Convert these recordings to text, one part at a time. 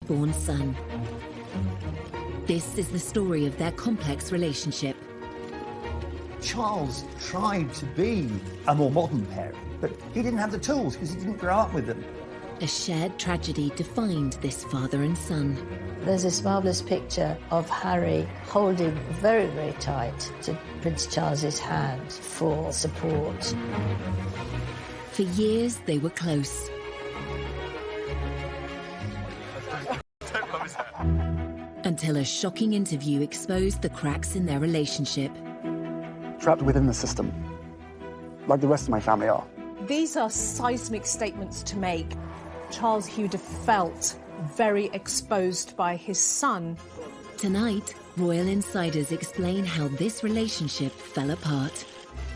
firstborn son. This is the story of their complex relationship. Charles tried to be a more modern parent, but he didn't have the tools because he didn't grow up with them. A shared tragedy defined this father and son. There's this marvellous picture of Harry holding very, very tight to Prince Charles's hand for support. For years, they were close. Until a shocking interview exposed the cracks in their relationship. Trapped within the system, like the rest of my family are. These are seismic statements to make. Charles Hugh felt very exposed by his son. Tonight, royal insiders explain how this relationship fell apart.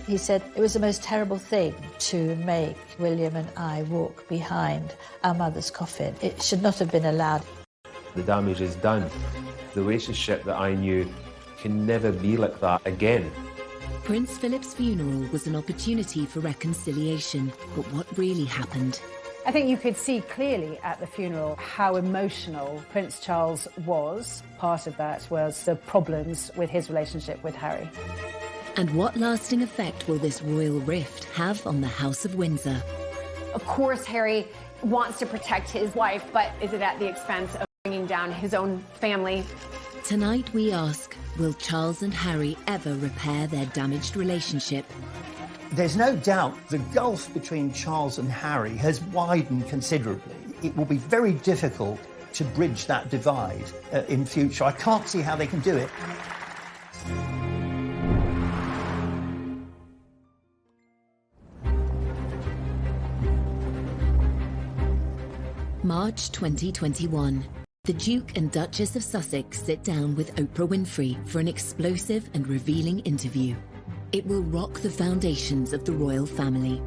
He said it was the most terrible thing to make William and I walk behind our mother's coffin. It should not have been allowed. The damage is done. The relationship that I knew can never be like that again. Prince Philip's funeral was an opportunity for reconciliation, but what really happened? I think you could see clearly at the funeral how emotional Prince Charles was. Part of that was the problems with his relationship with Harry. And what lasting effect will this royal rift have on the House of Windsor? Of course, Harry wants to protect his wife, but is it at the expense of bringing down his own family? Tonight we ask, will Charles and Harry ever repair their damaged relationship? There's no doubt the gulf between Charles and Harry has widened considerably. It will be very difficult to bridge that divide in future. I can't see how they can do it. March 2021. The Duke and Duchess of Sussex sit down with Oprah Winfrey for an explosive and revealing interview. It will rock the foundations of the royal family.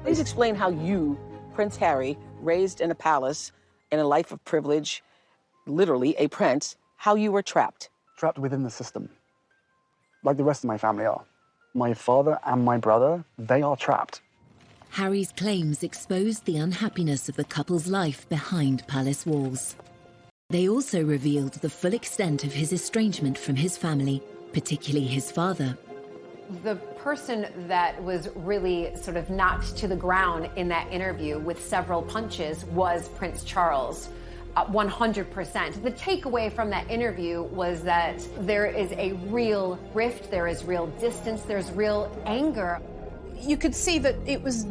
Please explain how you, Prince Harry, raised in a palace, in a life of privilege, literally a prince, how you were trapped. Trapped within the system, like the rest of my family are. My father and my brother, they are trapped. Harry's claims exposed the unhappiness of the couple's life behind palace walls. They also revealed the full extent of his estrangement from his family, particularly his father. The person that was really sort of knocked to the ground in that interview with several punches was Prince Charles. 100%. The takeaway from that interview was that there is a real rift, there is real distance, there's real anger. You could see that it was,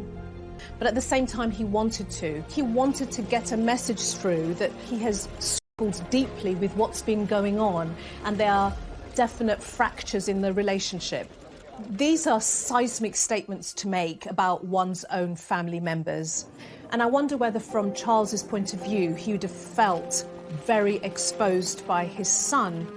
but at the same time he wanted to. He wanted to get a message through that he has struggled deeply with what's been going on, and there are definite fractures in the relationship. These are seismic statements to make about one's own family members. And I wonder whether, from Charles's point of view, he would have felt very exposed by his son.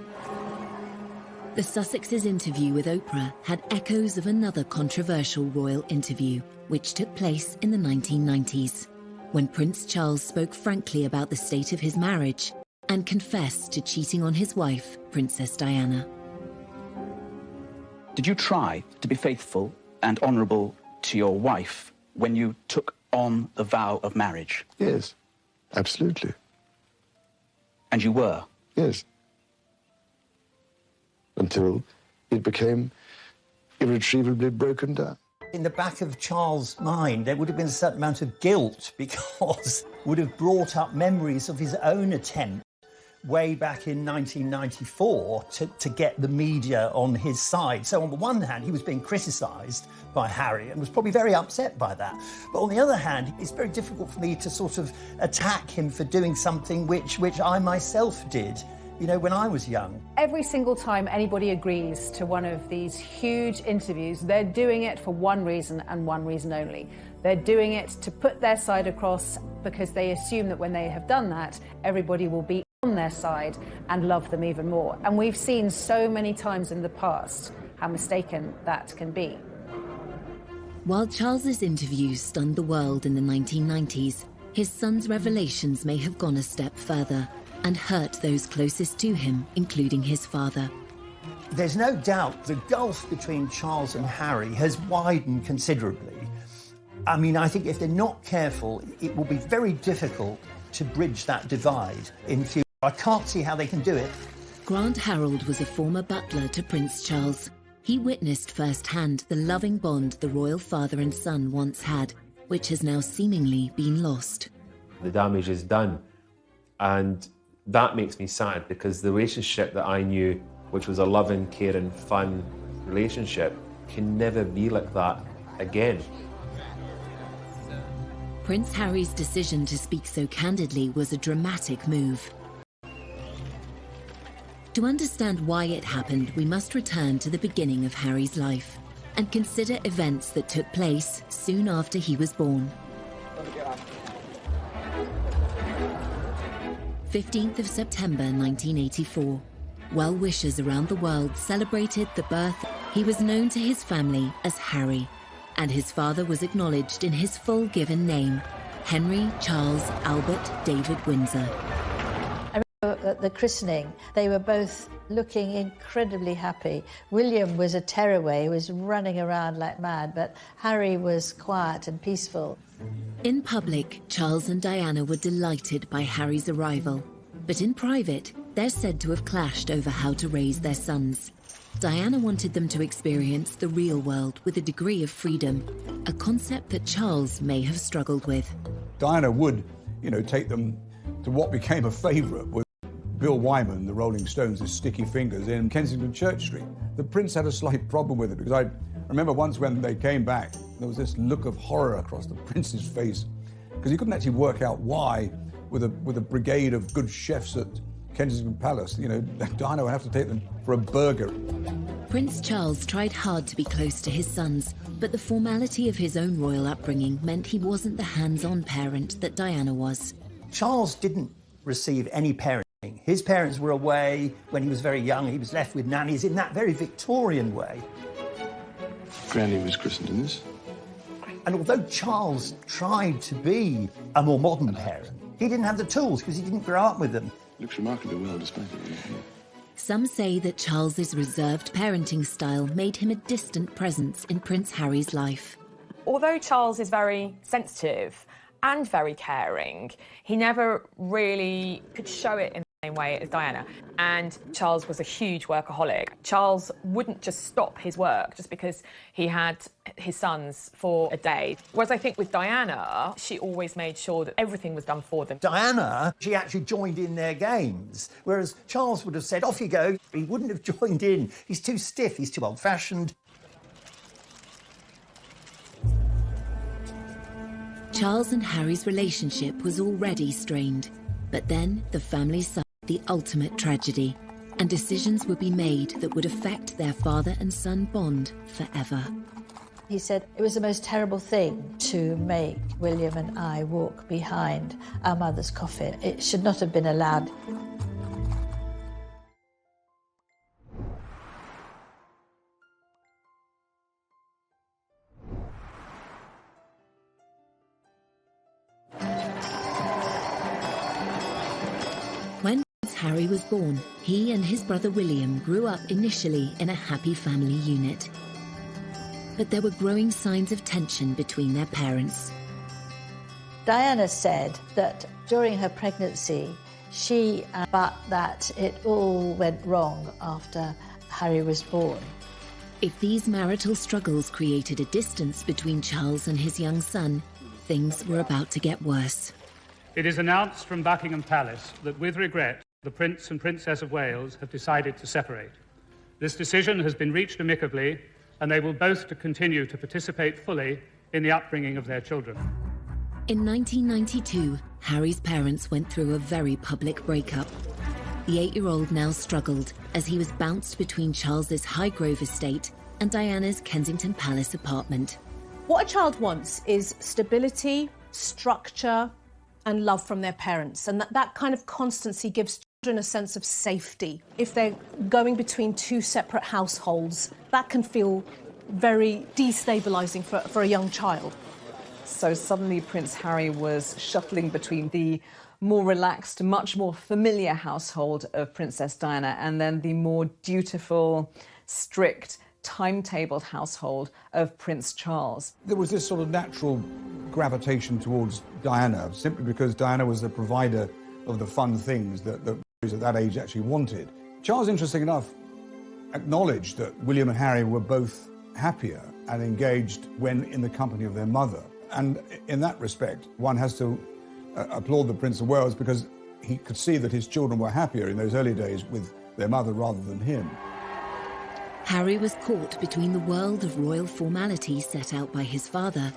The Sussexes' interview with Oprah had echoes of another controversial royal interview, which took place in the 1990s, when Prince Charles spoke frankly about the state of his marriage and confessed to cheating on his wife, Princess Diana. Did you try to be faithful and honourable to your wife when you took on the vow of marriage? Yes, absolutely. And you were? Yes. Until it became irretrievably broken down. In the back of Charles' mind, there would have been a certain amount of guilt because it would have brought up memories of his own attempt way back in 1994 to get the media on his side. So on the one hand, he was being criticised by Harry and was probably very upset by that. But on the other hand, it's very difficult for me to sort of attack him for doing something which I myself did, you know, when I was young. Every single time anybody agrees to one of these huge interviews, they're doing it for one reason and one reason only. They're doing it to put their side across because they assume that when they have done that, everybody will be on their side and love them even more. And we've seen so many times in the past how mistaken that can be. While Charles's interviews stunned the world in the 1990s, his son's revelations may have gone a step further and hurt those closest to him, including his father. There's no doubt the gulf between Charles and Harry has widened considerably. I mean, I think if they're not careful, it will be very difficult to bridge that divide in future. I can't see how they can do it. Grant Harold was a former butler to Prince Charles. He witnessed firsthand the loving bond the royal father and son once had, which has now seemingly been lost. The damage is done, and that makes me sad, because the relationship that I knew, which was a loving, caring, fun relationship, can never be like that again. Prince Harry's decision to speak so candidly was a dramatic move. To understand why it happened, we must return to the beginning of Harry's life and consider events that took place soon after he was born. 15th of September 1984. Well-wishers around the world celebrated the birth. He was known to his family as Harry, and his father was acknowledged in his full given name, Henry Charles Albert David Windsor. At the christening, they were both looking incredibly happy. William was a tearaway, he was running around like mad, but Harry was quiet and peaceful. In public, Charles and Diana were delighted by Harry's arrival. But in private, they're said to have clashed over how to raise their sons. Diana wanted them to experience the real world with a degree of freedom, a concept that Charles may have struggled with. Diana would, take them to what became a favourite with Bill Wyman, the Rolling Stones' Sticky Fingers in Kensington Church Street. The Prince had a slight problem with it, because I remember once when they came back, there was this look of horror across the Prince's face, because he couldn't actually work out why, with a brigade of good chefs at Kensington Palace, Diana would have to take them for a burger. Prince Charles tried hard to be close to his sons, but the formality of his own royal upbringing meant he wasn't the hands-on parent that Diana was. Charles didn't receive any parenting. His parents were away when he was very young. He was left with nannies in that very Victorian way. Granny was christened in this. And although Charles tried to be a more modern parent, he didn't have the tools because he didn't grow up with them. Looks remarkably well despite it. Some say that Charles's reserved parenting style made him a distant presence in Prince Harry's life. Although Charles is very sensitive and very caring, he never really could show it in the same way as Diana. And Charles was a huge workaholic. Charles wouldn't just stop his work just because he had his sons for a day. Whereas I think with Diana, she always made sure that everything was done for them. Diana, she actually joined in their games, whereas Charles would have said, off you go. He wouldn't have joined in. He's too stiff, he's too old-fashioned. Charles and Harry's relationship was already strained, but then the family suffered the ultimate tragedy, and decisions would be made that would affect their father and son bond forever. He said it was the most terrible thing to make William and I walk behind our mother's coffin. It should not have been allowed. When Prince Harry was born, he and his brother William grew up initially in a happy family unit. But there were growing signs of tension between their parents. Diana said that during her pregnancy, but that it all went wrong after Harry was born. If these marital struggles created a distance between Charles and his young son, things were about to get worse. It is announced from Buckingham Palace that, with regret, the Prince and Princess of Wales have decided to separate. This decision has been reached amicably, and they will both continue to participate fully in the upbringing of their children. In 1992, Harry's parents went through a very public breakup. The 8-year-old now struggled as he was bounced between Charles's Highgrove estate and Diana's Kensington Palace apartment. What a child wants is stability, structure, and love from their parents, and that kind of constancy gives children a sense of safety. If they're going between two separate households, that can feel very destabilising for a young child. So suddenly Prince Harry was shuttling between the more relaxed, much more familiar household of Princess Diana and then the more dutiful, strict, timetabled household of Prince Charles. There was this sort of natural gravitation towards Diana, simply because Diana was the provider of the fun things that boys at that age actually wanted. Charles, interesting enough, acknowledged that William and Harry were both happier and engaged when in the company of their mother. And in that respect, one has to applaud the Prince of Wales, because he could see that his children were happier in those early days with their mother rather than him. Harry was caught between the world of royal formality set out by his father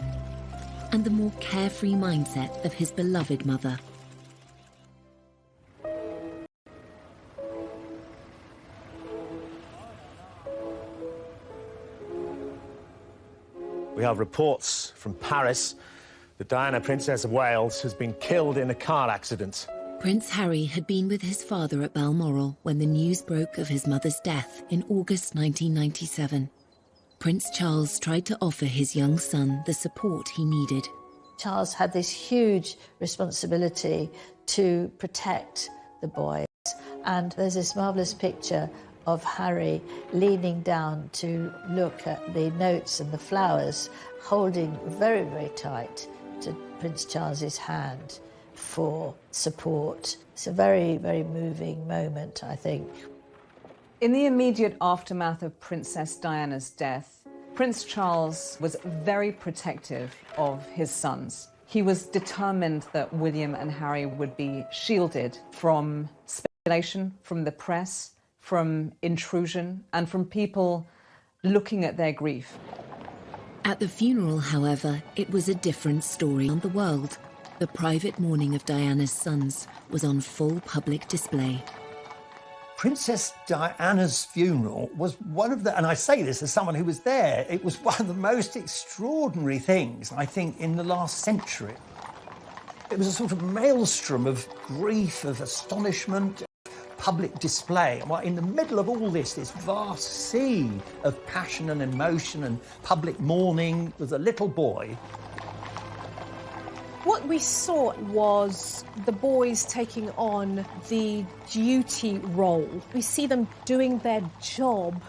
and the more carefree mindset of his beloved mother. We have reports from Paris that Diana, Princess of Wales, has been killed in a car accident. Prince Harry had been with his father at Balmoral when the news broke of his mother's death in August 1997. Prince Charles tried to offer his young son the support he needed. Charles had this huge responsibility to protect the boys, and there's this marvellous picture of Harry leaning down to look at the notes and the flowers, holding very, very tight to Prince Charles's hand for support. It's a very, very moving moment, I think. In the immediate aftermath of Princess Diana's death, Prince Charles was very protective of his sons. He was determined that William and Harry would be shielded from speculation, from the press, from intrusion, and from people looking at their grief. At the funeral, however, it was a different story on the world. The private mourning of Diana's sons was on full public display. Princess Diana's funeral was one of the, and I say this as someone who was there, it was one of the most extraordinary things, I think, in the last century. It was a sort of maelstrom of grief, of astonishment, public display. Well, in the middle of all this vast sea of passion and emotion and public mourning, was a little boy. What we saw was the boys taking on the duty role. We see them doing their job,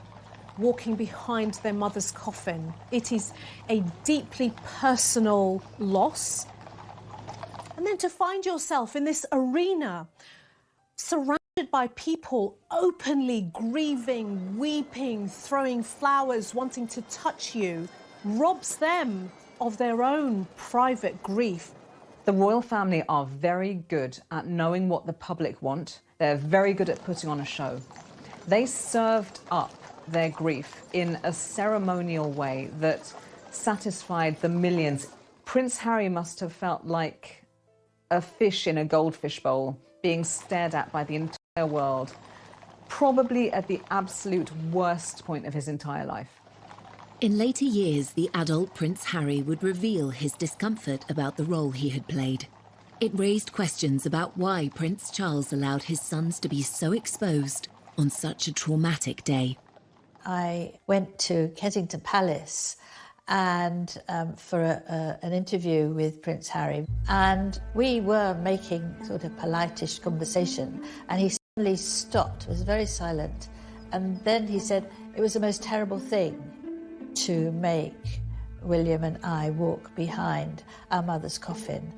walking behind their mother's coffin. It is a deeply personal loss. And then to find yourself in this arena, surrounded by people openly grieving, weeping, throwing flowers, wanting to touch you, robs them of their own private grief. The royal family are very good at knowing what the public want. They're very good at putting on a show. They served up their grief in a ceremonial way that satisfied the millions. Prince Harry must have felt like a fish in a goldfish bowl, being stared at by the entire world, probably at the absolute worst point of his entire life. In later years, the adult Prince Harry would reveal his discomfort about the role he had played. It raised questions about why Prince Charles allowed his sons to be so exposed on such a traumatic day. I went to Kensington Palace and for an interview with Prince Harry, and we were making sort of politish conversation, and he suddenly stopped, was very silent, and then he said, "It was the most terrible thing to make William and I walk behind our mother's coffin.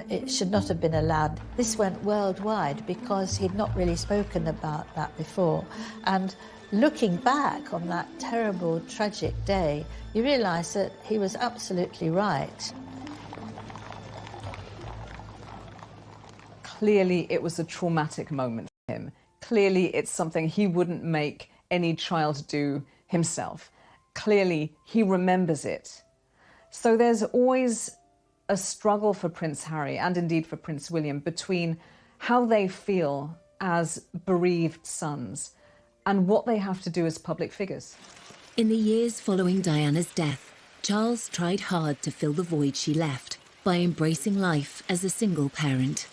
It should not have been allowed." This went worldwide because he'd not really spoken about that before. And looking back on that terrible, tragic day, you realise that he was absolutely right. Clearly, it was a traumatic moment for him. Clearly, it's something he wouldn't make any child do himself. Clearly, he remembers it. So there's always a struggle for Prince Harry, and indeed for Prince William, between how they feel as bereaved sons and what they have to do as public figures. In the years following Diana's death, Charles tried hard to fill the void she left by embracing life as a single parent.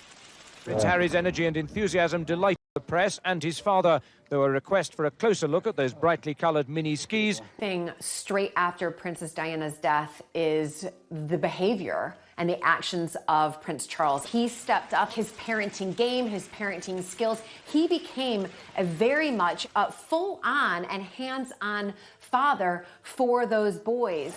Prince Harry's energy and enthusiasm delighted the press and his father, though a request for a closer look at those brightly coloured mini skis. Thing straight after Princess Diana's death is the behavior and the actions of Prince Charles. He stepped up his parenting game, his parenting skills. He became a very much full-on and hands-on father for those boys.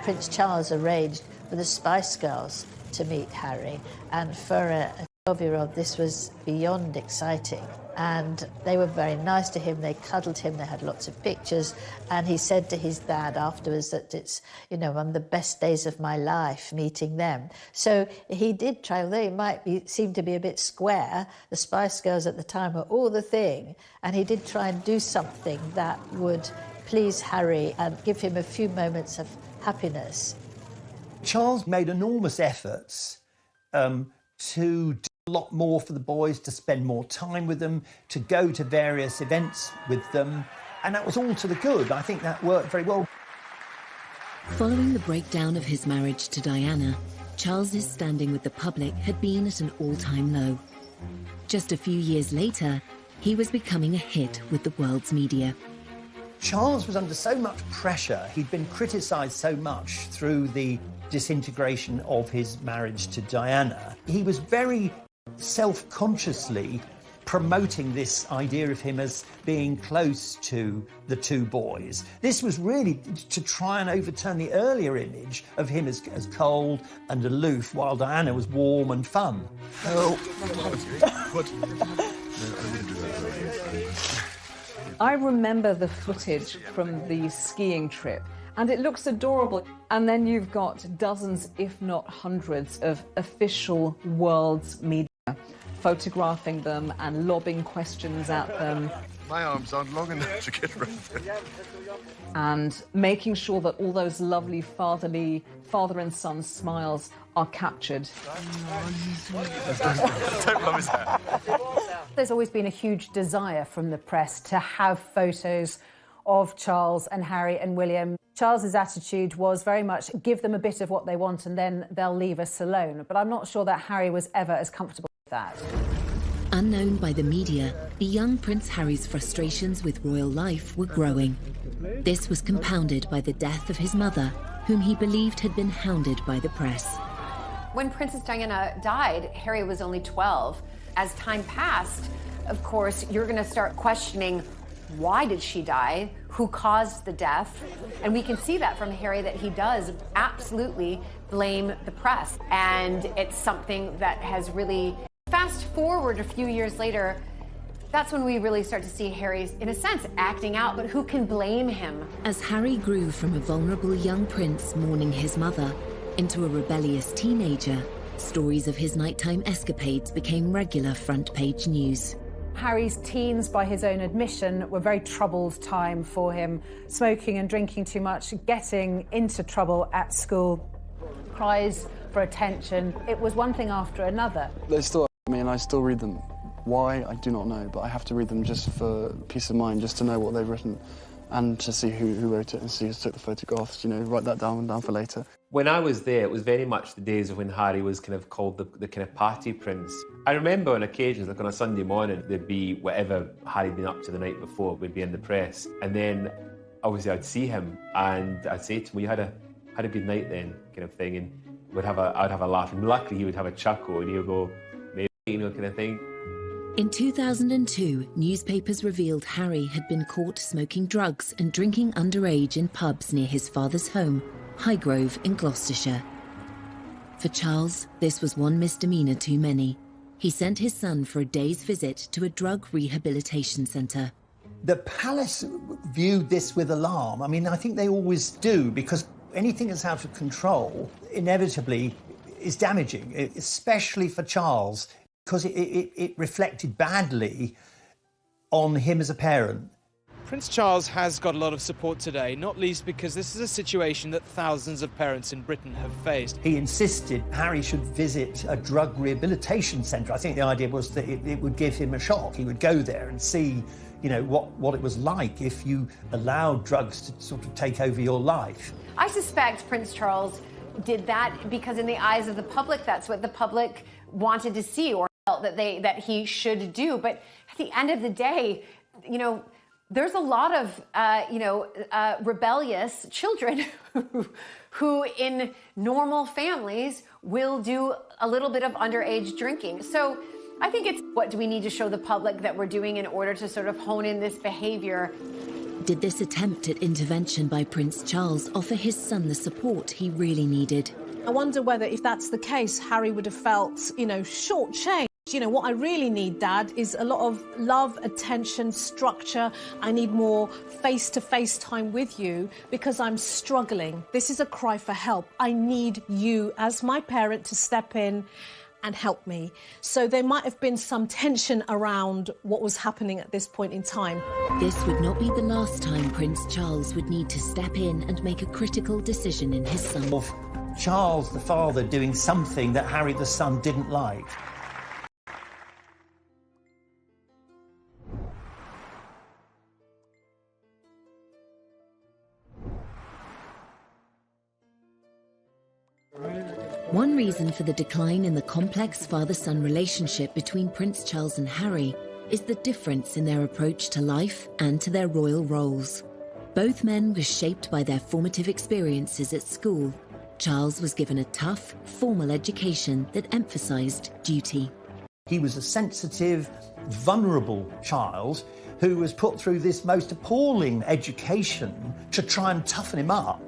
Prince Charles arranged for the Spice Girls to meet Harry, and for a 12-year-old this was beyond exciting. And they were very nice to him, they cuddled him, they had lots of pictures, and he said to his dad afterwards that it's, you know, one of the best days of my life meeting them. So he did try, although he might seem to be a bit square, the Spice Girls at the time were all the thing, and he did try and do something that would please Harry and give him a few moments of happiness. Charles made enormous efforts to do a lot more for the boys, to spend more time with them, to go to various events with them, and that was all to the good. I think that worked very well. Following the breakdown of his marriage to Diana, Charles's standing with the public had been at an all-time low. Just a few years later, he was becoming a hit with the world's media. Charles was under so much pressure. He'd been criticised so much through the disintegration of his marriage to Diana. He was very self-consciously promoting this idea of him as being close to the two boys. This was really to try and overturn the earlier image of him as cold and aloof, while Diana was warm and fun. Oh. I remember the footage from the skiing trip, and it looks adorable. And then you've got dozens, if not hundreds, of official world's media photographing them and lobbing questions at them. My arms aren't long enough to get around there. And making sure that all those lovely father and son smiles are captured. Don't love his hair. There's always been a huge desire from the press to have photos of Charles and Harry and William. Charles's attitude was very much give them a bit of what they want and then they'll leave us alone. But I'm not sure that Harry was ever as comfortable with that. Unknown by the media, the young Prince Harry's frustrations with royal life were growing. This was compounded by the death of his mother, whom he believed had been hounded by the press. When Princess Diana died, Harry was only 12. As time passed, of course, you're going to start questioning, why did she die? Who caused the death? And we can see that from Harry, that he does absolutely blame the press. And it's something that has really, fast forward a few years later, that's when we really start to see Harry, in a sense, acting out, but who can blame him? As Harry grew from a vulnerable young prince mourning his mother into a rebellious teenager, stories of his nighttime escapades became regular front-page news. Harry's teens, by his own admission, were a very troubled time for him. Smoking and drinking too much, getting into trouble at school, cries for attention. It was one thing after another. They still me and I still read them. Why, I do not know, but I have to read them just for peace of mind, just to know what they've written and to see who wrote it and see who took the photographs, you know, write that down for later. When I was there, it was very much the days of when Harry was kind of called the kind of party prince. I remember on occasions, like on a Sunday morning, there'd be whatever Harry'd been up to the night before would be in the press. And then, obviously, I'd see him and I'd say to him, well, you had a good night then, kind of thing. And I'd have a laugh. And luckily, he would have a chuckle and he would go, maybe, you know, kind of thing. In 2002, newspapers revealed Harry had been caught smoking drugs and drinking underage in pubs near his father's home, Highgrove in Gloucestershire. For Charles, this was one misdemeanour too many. He sent his son for a day's visit to a drug rehabilitation centre. The palace viewed this with alarm. I mean, I think they always do, because anything that's out of control inevitably is damaging, especially for Charles, because it reflected badly on him as a parent. Prince Charles has got a lot of support today, not least because this is a situation that thousands of parents in Britain have faced. He insisted Harry should visit a drug rehabilitation centre. I think the idea was that it would give him a shock. He would go there and see, you know, what it was like if you allowed drugs to sort of take over your life. I suspect Prince Charles did that because in the eyes of the public, that's what the public wanted to see or felt that he should do. But at the end of the day, you know, there's a lot of, rebellious children who in normal families will do a little bit of underage drinking. So I think it's what do we need to show the public that we're doing in order to sort of hone in this behavior. Did this attempt at intervention by Prince Charles offer his son the support he really needed? I wonder whether, if that's the case, Harry would have felt, shortchanged. What I really need, Dad, is a lot of love, attention, structure. I need more face-to-face time with you because I'm struggling. This is a cry for help. I need you as my parent to step in and help me. So there might have been some tension around what was happening at this point in time. This would not be the last time Prince Charles would need to step in and make a critical decision in his son. Of Charles, the father, doing something that Harry, the son, didn't like. One reason for the decline in the complex father-son relationship between Prince Charles and Harry is the difference in their approach to life and to their royal roles. Both men were shaped by their formative experiences at school. Charles was given a tough, formal education that emphasized duty. He was a sensitive, vulnerable child who was put through this most appalling education to try and toughen him up.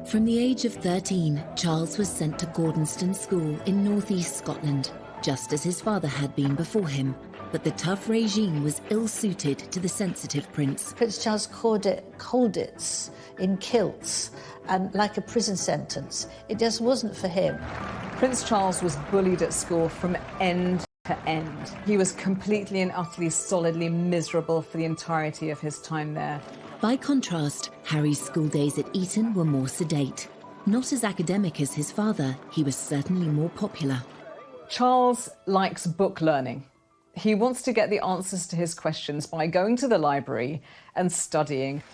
From the age of 13, Charles was sent to Gordonston School in northeast Scotland, just as his father had been before him. But the tough regime was ill-suited to the sensitive prince. Prince Charles called it Colditz in kilts, and like a prison sentence. It just wasn't for him. Prince Charles was bullied at school from end to end. He was completely and utterly, solidly miserable for the entirety of his time there. By contrast, Harry's school days at Eton were more sedate. Not as academic as his father, he was certainly more popular. Charles likes book learning. He wants to get the answers to his questions by going to the library and studying.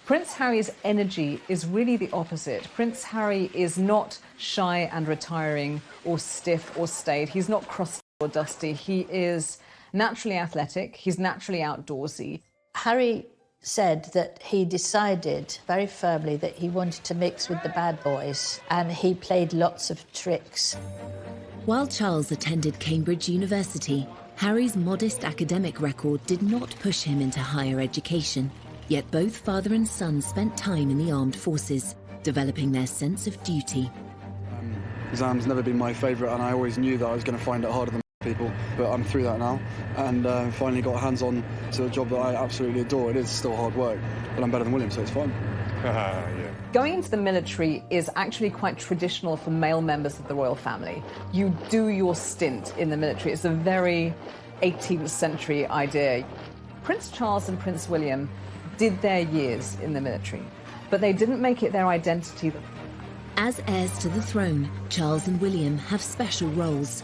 Prince Harry's energy is really the opposite. Prince Harry is not shy and retiring or stiff or staid. He's not crusty or dusty. He is naturally athletic. He's naturally outdoorsy. Harry said that he decided very firmly that he wanted to mix with the bad boys, and he played lots of tricks. While Charles attended Cambridge University, Harry's modest academic record did not push him into higher education. Yet both father and son spent time in the armed forces, developing their sense of duty. Exams never been my favourite, and I always knew that I was going to find it harder than people, but I'm through that now, and finally got hands-on to a job that I absolutely adore. It is still hard work, but I'm better than William, so it's fine. Yeah. Going into the military is actually quite traditional for male members of the royal family. You do your stint in the military. It's a very 18th century idea. Prince Charles and Prince William did their years in the military, but they didn't make it their identity. As heirs to the throne, Charles and William have special roles.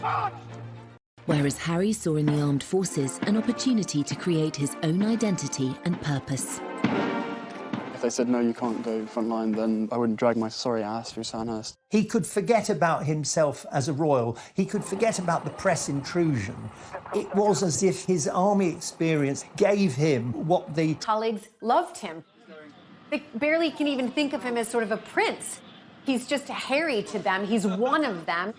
Whereas Harry saw in the armed forces an opportunity to create his own identity and purpose. If they said, no, you can't go frontline, then I wouldn't drag my sorry ass through Sandhurst. He could forget about himself as a royal. He could forget about the press intrusion. It was as if his army experience gave him what the colleagues loved him. They barely can even think of him as sort of a prince. He's just Harry to them. He's one of them.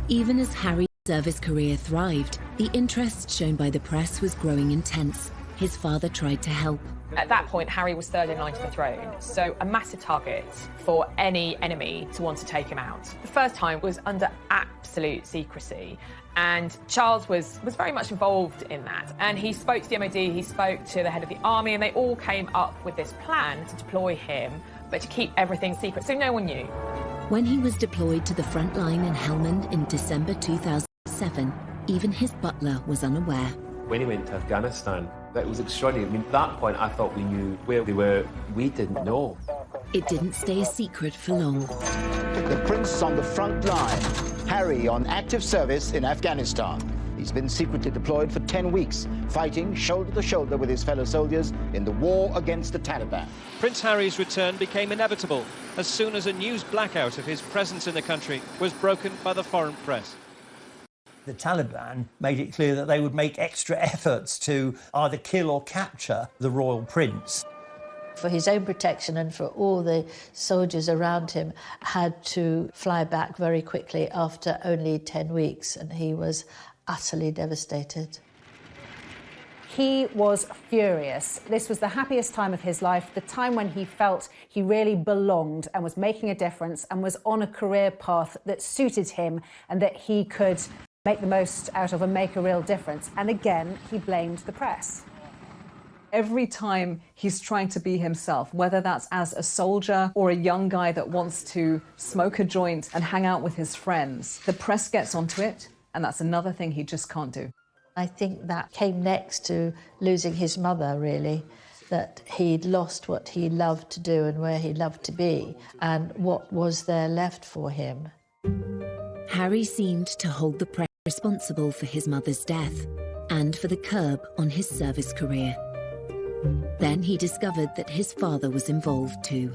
Even as Harry's service career thrived, the interest shown by the press was growing intense. His father tried to help. At that point, Harry was third in line to the throne, so a massive target for any enemy to want to take him out. The first time was under absolute secrecy, and Charles was very much involved in that. And he spoke to the MOD, he spoke to the head of the army, and they all came up with this plan to deploy him, but to keep everything secret, so no one knew. When he was deployed to the front line in Helmand in December 2007, even his butler was unaware. When he went to Afghanistan, that was extraordinary. I mean, at that point, I thought we knew where they were. We didn't know. It didn't stay a secret for long. The prince on the front line, Harry on active service in Afghanistan. He's been secretly deployed for 10 weeks, fighting shoulder to shoulder with his fellow soldiers in the war against the Taliban. Prince Harry's return became inevitable as soon as a news blackout of his presence in the country was broken by the foreign press. The Taliban made it clear that they would make extra efforts to either kill or capture the royal prince. for his own protection and for all the soldiers around him, had to fly back very quickly after only 10 weeks, and he was utterly devastated. He was furious. This was the happiest time of his life, the time when he felt he really belonged and was making a difference and was on a career path that suited him and that he could make the most out of and make a real difference. And again, he blamed the press. Every time he's trying to be himself, whether that's as a soldier or a young guy that wants to smoke a joint and hang out with his friends, the press gets onto it, and that's another thing he just can't do. I think that came next to losing his mother, really, that he'd lost what he loved to do and where he loved to be, and what was there left for him. Harry seemed to hold the press responsible for his mother's death and for the curb on his service career. Then he discovered that his father was involved too.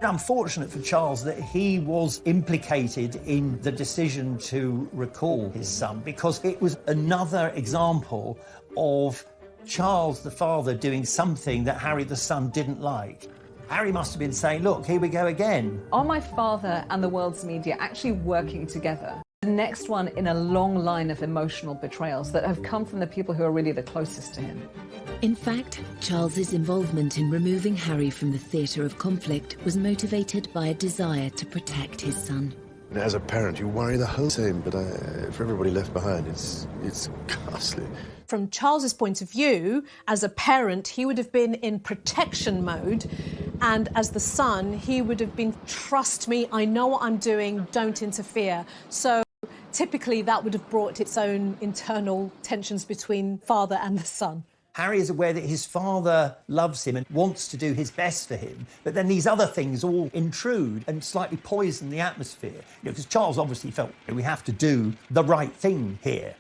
Unfortunate for Charles that he was implicated in the decision to recall his son, because it was another example of Charles the father doing something that Harry the son didn't like. Harry must have been saying, look, here we go again. Are my father and the world's media actually working together? The next one in a long line of emotional betrayals that have come from the people who are really the closest to him. In fact, Charles's involvement in removing Harry from the theatre of conflict was motivated by a desire to protect his son. As a parent, you worry the whole time, but for everybody left behind, it's ghastly. From Charles's point of view, as a parent, he would have been in protection mode, and as the son, he would have been, trust me, I know what I'm doing, don't interfere. So typically that would have brought its own internal tensions between father and the son. Harry is aware that his father loves him and wants to do his best for him, but then these other things all intrude and slightly poison the atmosphere. Because Charles obviously felt we have to do the right thing here.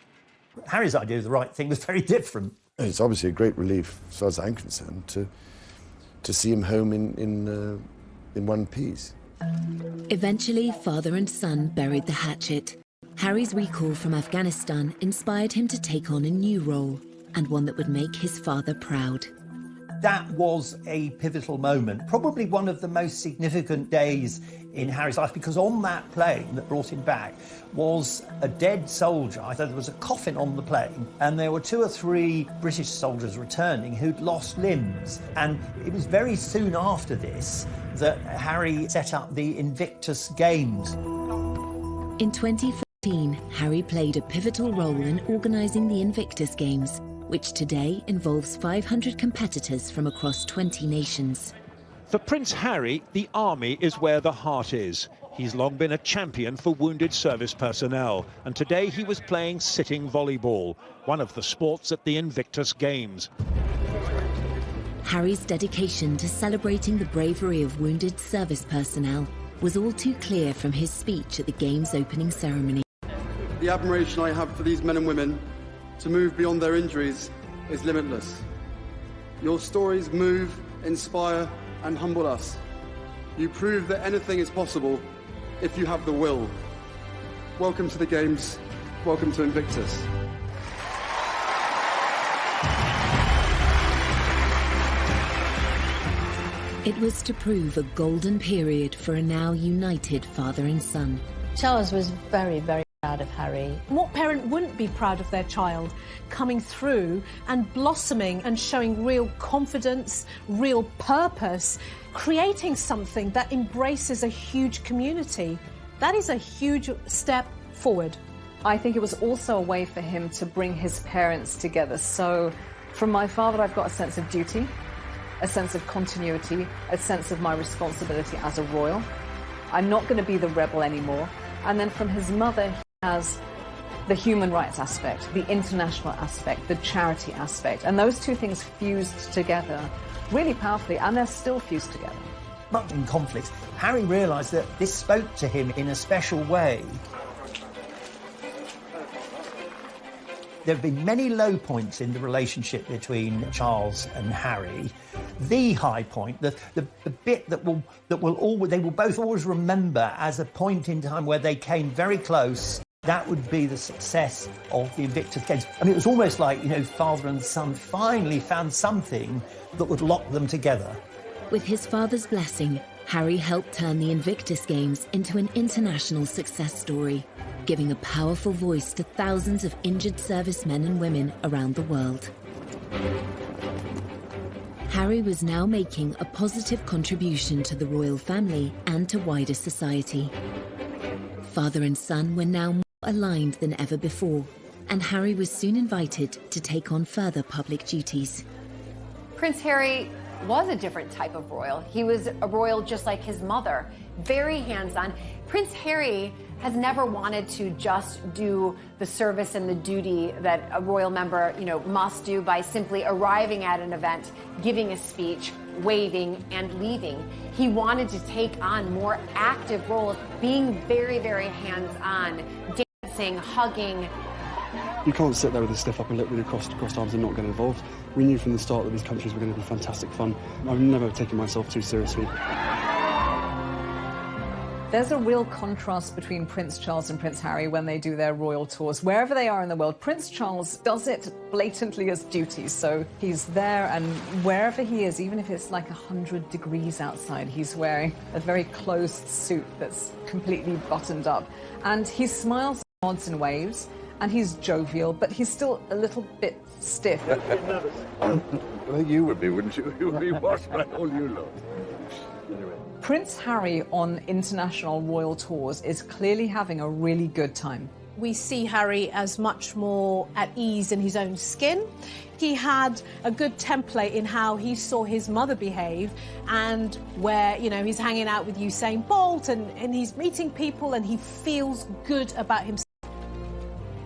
Harry's idea of the right thing was very different. It's obviously a great relief, as far as I'm concerned, to see him home in one piece. Eventually, father and son buried the hatchet. Harry's recall from Afghanistan inspired him to take on a new role, and one that would make his father proud. That was a pivotal moment, probably one of the most significant days in Harry's life, because on that plane that brought him back was a dead soldier. I thought there was a coffin on the plane, and there were 2 or 3 British soldiers returning who'd lost limbs. And it was very soon after this that Harry set up the Invictus Games. In 2014, Harry played a pivotal role in organising the Invictus Games, which today involves 500 competitors from across 20 nations. For Prince Harry, the army is where the heart is. He's long been a champion for wounded service personnel, and today he was playing sitting volleyball, one of the sports at the Invictus Games. Harry's dedication to celebrating the bravery of wounded service personnel was all too clear from his speech at the Games opening ceremony. The admiration I have for these men and women to move beyond their injuries is limitless. Your stories move, inspire, and humble us. You prove that anything is possible if you have the will. Welcome to the Games. Welcome to Invictus. It was to prove a golden period for a now united father and son. Charles was very, very proud of Harry. What parent wouldn't be proud of their child coming through and blossoming and showing real confidence, real purpose, creating something that embraces a huge community? That is a huge step forward. I think it was also a way for him to bring his parents together. So from my father, I've got a sense of duty, a sense of continuity, a sense of my responsibility as a royal. I'm not going to be the rebel anymore. And then from his mother, he has the human rights aspect, the international aspect, the charity aspect. And those two things fused together really powerfully, and they're still fused together. Much in conflicts, Harry realised that this spoke to him in a special way. There have been many low points in the relationship between Charles and Harry. The high point, the bit they will both always remember as a point in time where they came very close. That would be the success of the Invictus Games. I mean, it was almost like, father and son finally found something that would lock them together. With his father's blessing, Harry helped turn the Invictus Games into an international success story, giving a powerful voice to thousands of injured servicemen and women around the world. Harry was now making a positive contribution to the royal family and to wider society. Father and son were now more aligned than ever before, and Harry was soon invited to take on further public duties. Prince Harry was a different type of royal. He was a royal just like his mother, very hands-on. Prince Harry has never wanted to just do the service and the duty that a royal member, must do by simply arriving at an event, giving a speech, waving, and leaving. He wanted to take on more active roles, being very, very hands-on, dancing, hugging. You can't sit there with a stiff upper lip with your crossed arms and not get involved. We knew from the start that these countries were going to be fantastic fun. I've never taken myself too seriously. There's a real contrast between Prince Charles and Prince Harry when they do their royal tours. Wherever they are in the world, Prince Charles does it blatantly as duty. So he's there, and wherever he is, even if it's like 100 degrees outside, he's wearing a very closed suit that's completely buttoned up. And he smiles, nods and waves, and he's jovial, but he's still a little bit stiff. Well, you would be, wouldn't you? You would be watched by all you lot. Anyway. Prince Harry on international royal tours is clearly having a really good time. We see Harry as much more at ease in his own skin. He had a good template in how he saw his mother behave, and where, he's hanging out with Usain Bolt and he's meeting people and he feels good about himself.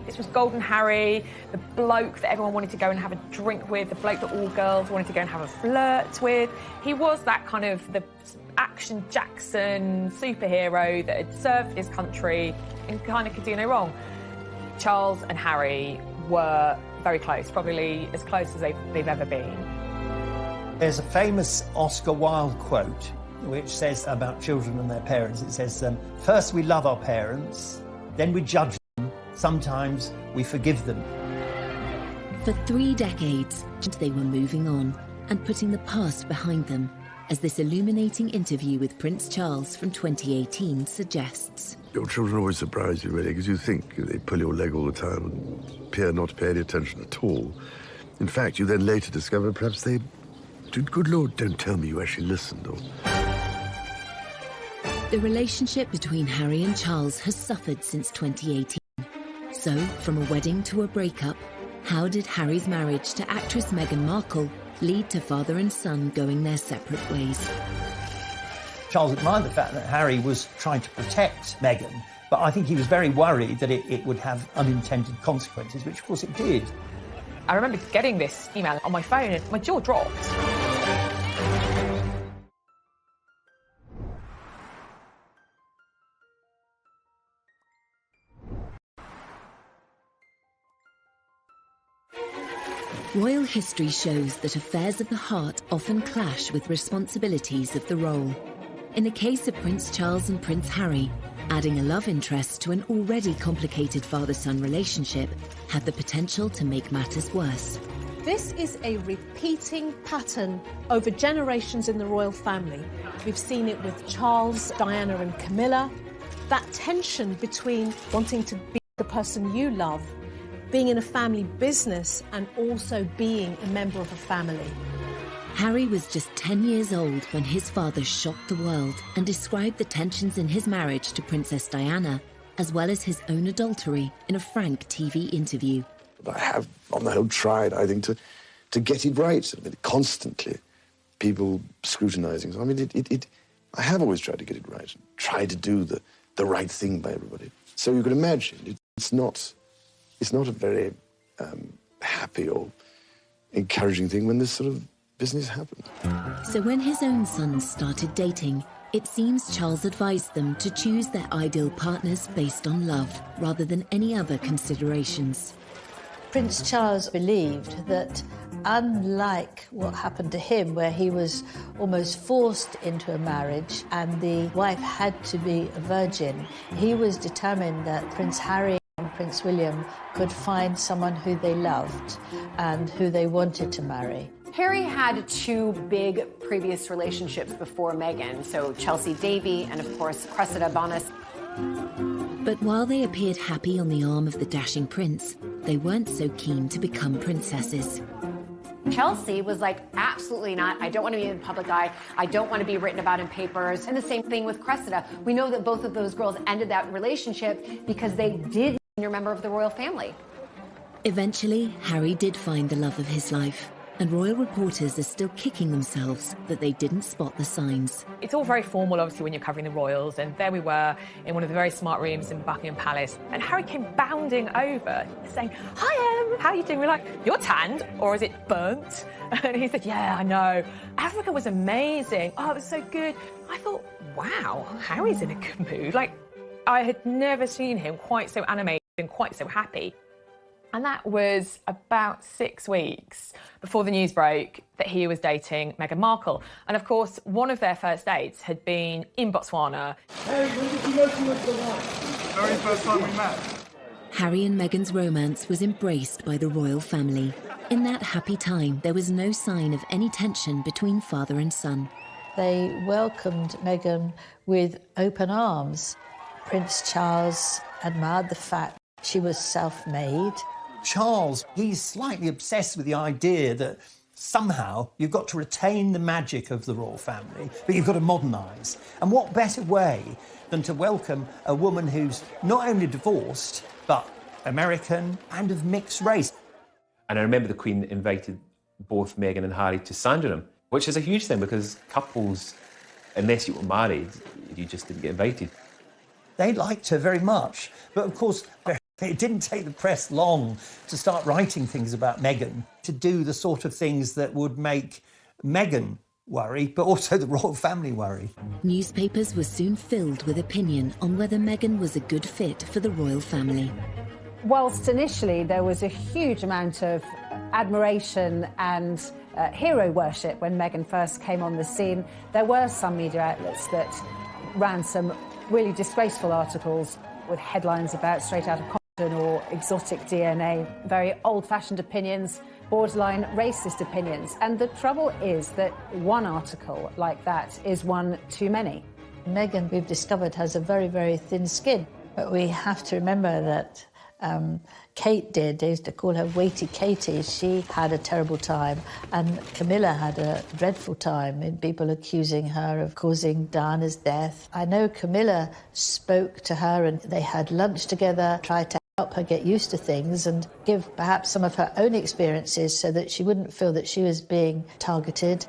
This was Golden Harry, the bloke that everyone wanted to go and have a drink with, the bloke that all girls wanted to go and have a flirt with. He was that kind of the action Jackson superhero that had served his country and kind of could do no wrong. Charles and Harry were very close, probably as close as they've ever been. There's a famous Oscar Wilde quote which says about children and their parents. It says, first we love our parents, then we judge them, sometimes we forgive them. For 3 decades, they were moving on and putting the past behind them, as this illuminating interview with Prince Charles from 2018 suggests. Your children always surprise you, really, because you think they pull your leg all the time and appear not to pay any attention at all. In fact, you then later discover perhaps they did, good Lord, don't tell me you actually listened. Or... The relationship between Harry and Charles has suffered since 2018. So, from a wedding to a breakup, how did Harry's marriage to actress Meghan Markle lead to father and son going their separate ways? Charles admired the fact that Harry was trying to protect Meghan, but I think he was very worried that it would have unintended consequences, which of course it did. I remember getting this email on my phone and my jaw dropped. Royal history shows that affairs of the heart often clash with responsibilities of the role. In the case of Prince Charles and Prince Harry, adding a love interest to an already complicated father-son relationship had the potential to make matters worse. This is a repeating pattern over generations in the royal family. We've seen it with Charles, Diana and Camilla. That tension between wanting to be the person you love, being in a family business and also being a member of a family. Harry was just 10 years old when his father shocked the world and described the tensions in his marriage to Princess Diana, as well as his own adultery, in a frank TV interview. I have, on the whole, tried, I think, to get it right. I mean, constantly, people scrutinising. So, I mean, I have always tried to get it right, and try to do the right thing by everybody. So you can imagine, it's not a very happy or encouraging thing when this sort of business happens. So when his own sons started dating, it seems Charles advised them to choose their ideal partners based on love, rather than any other considerations. Prince Charles believed that, unlike what happened to him, where he was almost forced into a marriage and the wife had to be a virgin, he was determined that Prince Harry and Prince William could find someone who they loved and who they wanted to marry. Harry had two big previous relationships before Meghan, so Chelsea Davy and, of course, Cressida Bonas. But while they appeared happy on the arm of the dashing prince, they weren't so keen to become princesses. Chelsea was like, absolutely not. I don't want to be in the public eye. I don't want to be written about in papers. And the same thing with Cressida. We know that both of those girls ended that relationship because they did a member of the royal family. Eventually, Harry did find the love of his life, and royal reporters are still kicking themselves that they didn't spot the signs. It's all very formal, obviously, when you're covering the royals, and there we were in one of the very smart rooms in Buckingham Palace, and Harry came bounding over, saying, "Hi, Em, how are you doing?" We're like, "You're tanned, or is it burnt?" And he said, "Yeah, I know. Africa was amazing. Oh, it was so good." I thought, wow, Harry's in a good mood. Like, I had never seen him quite so animated and quite so happy. And that was about 6 weeks before the news broke that he was dating Meghan Markle. And of course, one of their first dates had been in Botswana. Hey, when did you know she was the one? Very first time we met. Harry and Meghan's romance was embraced by the royal family. In that happy time, there was no sign of any tension between father and son. They welcomed Meghan with open arms. Prince Charles admired the fact she was self-made. Charles, he's slightly obsessed with the idea that somehow you've got to retain the magic of the royal family, but you've got to modernise. And what better way than to welcome a woman who's not only divorced, but American and of mixed race. And I remember the Queen invited both Meghan and Harry to Sandringham, which is a huge thing because couples, unless you were married, you just didn't get invited. They liked her very much, but of course, it didn't take the press long to start writing things about Meghan, to do the sort of things that would make Meghan worry, but also the royal family worry. Newspapers were soon filled with opinion on whether Meghan was a good fit for the royal family. Whilst initially there was a huge amount of admiration and hero worship when Meghan first came on the scene, there were some media outlets that ran some really disgraceful articles with headlines about straight out of Compton or exotic DNA, very old-fashioned opinions, borderline racist opinions. And the trouble is that one article like that is one too many. Meghan, we've discovered, has a very, very thin skin. But we have to remember that Kate did. They used to call her Weighty Katie. She had a terrible time, and Camilla had a dreadful time in people accusing her of causing Diana's death. I know Camilla spoke to her and they had lunch together, tried to help her get used to things and give perhaps some of her own experiences so that she wouldn't feel that she was being targeted.